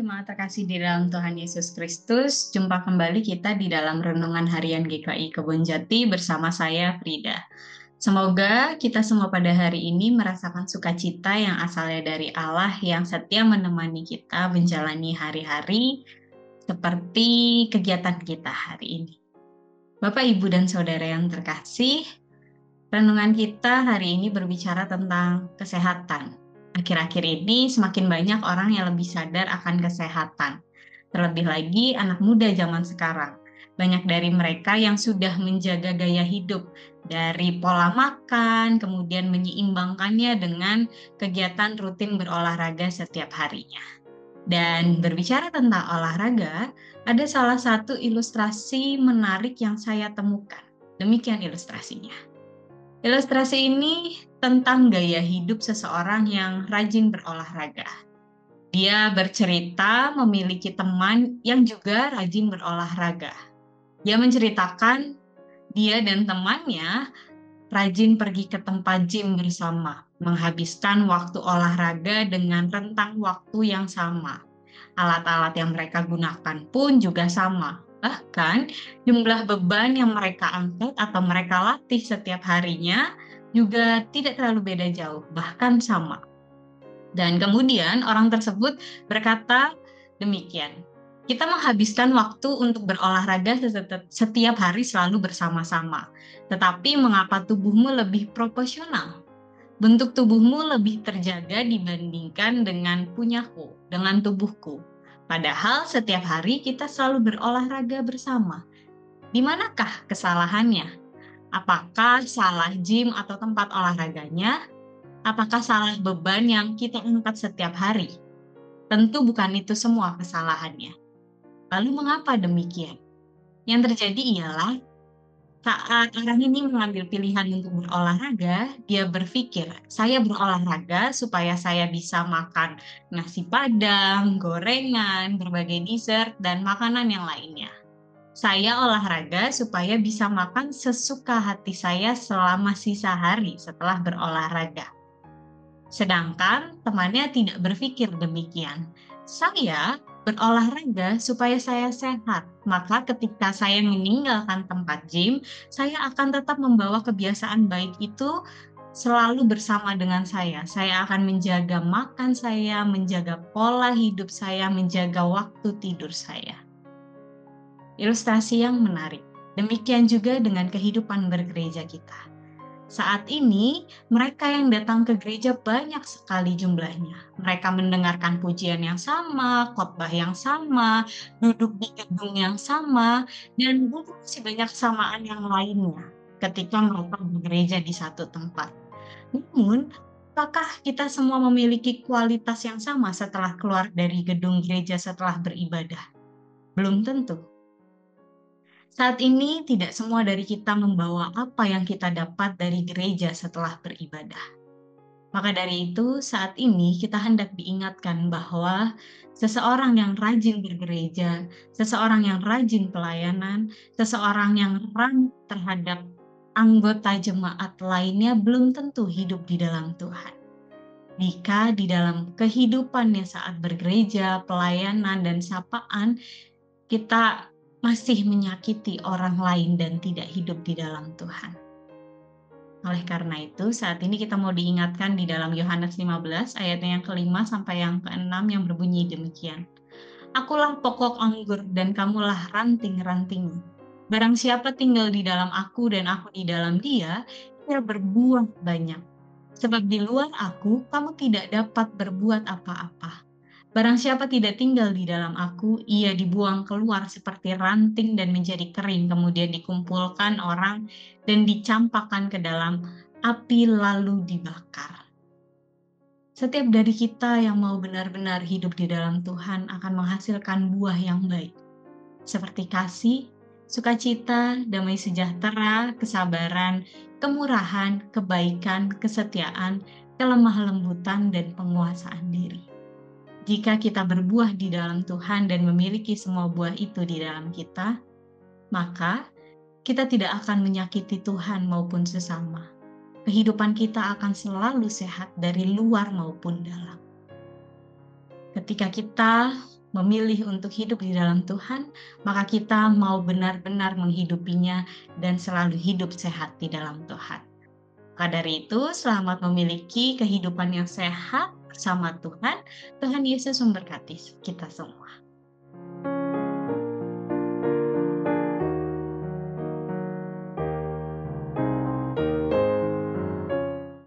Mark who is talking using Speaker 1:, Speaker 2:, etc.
Speaker 1: jemaat terkasih di dalam Tuhan Yesus Kristus. Jumpa kembali kita di dalam Renungan Harian GKI Kebonjati bersama saya, Frida. Semoga kita semua pada hari ini merasakan sukacita yang asalnya dari Allah yang setia menemani kita menjalani hari-hari seperti kegiatan kita hari ini. Bapak, Ibu, dan Saudara yang terkasih, renungan kita hari ini berbicara tentang kesehatan. Akhir-akhir ini semakin banyak orang yang lebih sadar akan kesehatan. Terlebih lagi anak muda zaman sekarang. Banyak dari mereka yang sudah menjaga gaya hidup dari pola makan, kemudian menyeimbangkannya dengan kegiatan rutin berolahraga setiap harinya. Dan berbicara tentang olahraga, ada salah satu ilustrasi menarik yang saya temukan. Demikian ilustrasinya. Ilustrasi ini tentang gaya hidup seseorang yang rajin berolahraga. Dia bercerita memiliki teman yang juga rajin berolahraga. Dia menceritakan dia dan temannya rajin pergi ke tempat gym bersama, menghabiskan waktu olahraga dengan rentang waktu yang sama. Alat-alat yang mereka gunakan pun juga sama. Bahkan jumlah beban yang mereka angkat atau mereka latih setiap harinya juga tidak terlalu beda jauh, bahkan sama. Dan kemudian orang tersebut berkata demikian, kita menghabiskan waktu untuk berolahraga setiap hari selalu bersama-sama. Tetapi mengapa tubuhmu lebih proporsional? Bentuk tubuhmu lebih terjaga dibandingkan dengan punyaku, dengan tubuhku. Padahal setiap hari kita selalu berolahraga bersama. Di manakah kesalahannya? Apakah salah gym atau tempat olahraganya? Apakah salah beban yang kita angkat setiap hari? Tentu bukan itu semua kesalahannya. Lalu mengapa demikian? Yang terjadi ialah saat orang ini mengambil pilihan untuk berolahraga, dia berpikir, saya berolahraga supaya saya bisa makan nasi padang, gorengan, berbagai dessert, dan makanan yang lainnya. Saya olahraga supaya bisa makan sesuka hati saya selama sisa hari setelah berolahraga. Sedangkan temannya tidak berpikir demikian. Saya berolahraga supaya saya sehat. Maka ketika saya meninggalkan tempat gym, saya akan tetap membawa kebiasaan baik itu selalu bersama dengan saya. Saya akan menjaga makan saya, menjaga pola hidup saya, menjaga waktu tidur saya. Ilustrasi yang menarik. Demikian juga dengan kehidupan bergereja kita. Saat ini, mereka yang datang ke gereja banyak sekali jumlahnya. Mereka mendengarkan pujian yang sama, khotbah yang sama, duduk di gedung yang sama, dan masih banyak kesamaan yang lainnya ketika mereka bergereja di satu tempat. Namun, apakah kita semua memiliki kualitas yang sama setelah keluar dari gedung gereja setelah beribadah? Belum tentu. Saat ini tidak semua dari kita membawa apa yang kita dapat dari gereja setelah beribadah. Maka dari itu, saat ini kita hendak diingatkan bahwa seseorang yang rajin bergereja, seseorang yang rajin pelayanan, seseorang yang ramah terhadap anggota jemaat lainnya belum tentu hidup di dalam Tuhan. Jika di dalam kehidupannya saat bergereja, pelayanan, dan sapaan, kita masih menyakiti orang lain dan tidak hidup di dalam Tuhan. Oleh karena itu, saat ini kita mau diingatkan di dalam Yohanes 15 ayatnya yang ke-5 sampai yang ke-6 yang berbunyi demikian. Akulah pokok anggur dan kamulah ranting-rantingnya. Barang siapa tinggal di dalam aku dan aku di dalam dia, ia berbuah banyak. Sebab di luar aku, kamu tidak dapat berbuat apa-apa. Barang siapa tidak tinggal di dalam aku, ia dibuang keluar seperti ranting dan menjadi kering, kemudian dikumpulkan orang dan dicampakkan ke dalam api lalu dibakar. Setiap dari kita yang mau benar-benar hidup di dalam Tuhan akan menghasilkan buah yang baik, seperti kasih, sukacita, damai sejahtera, kesabaran, kemurahan, kebaikan, kesetiaan, kelemah lembutan, dan penguasaan diri. Jika kita berbuah di dalam Tuhan dan memiliki semua buah itu di dalam kita, maka kita tidak akan menyakiti Tuhan maupun sesama. Kehidupan kita akan selalu sehat dari luar maupun dalam. Ketika kita memilih untuk hidup di dalam Tuhan, maka kita mau benar-benar menghidupinya dan selalu hidup sehat di dalam Tuhan. Maka dari itu, selamat memiliki kehidupan yang sehat bersama Tuhan. Tuhan Yesus memberkati kita semua.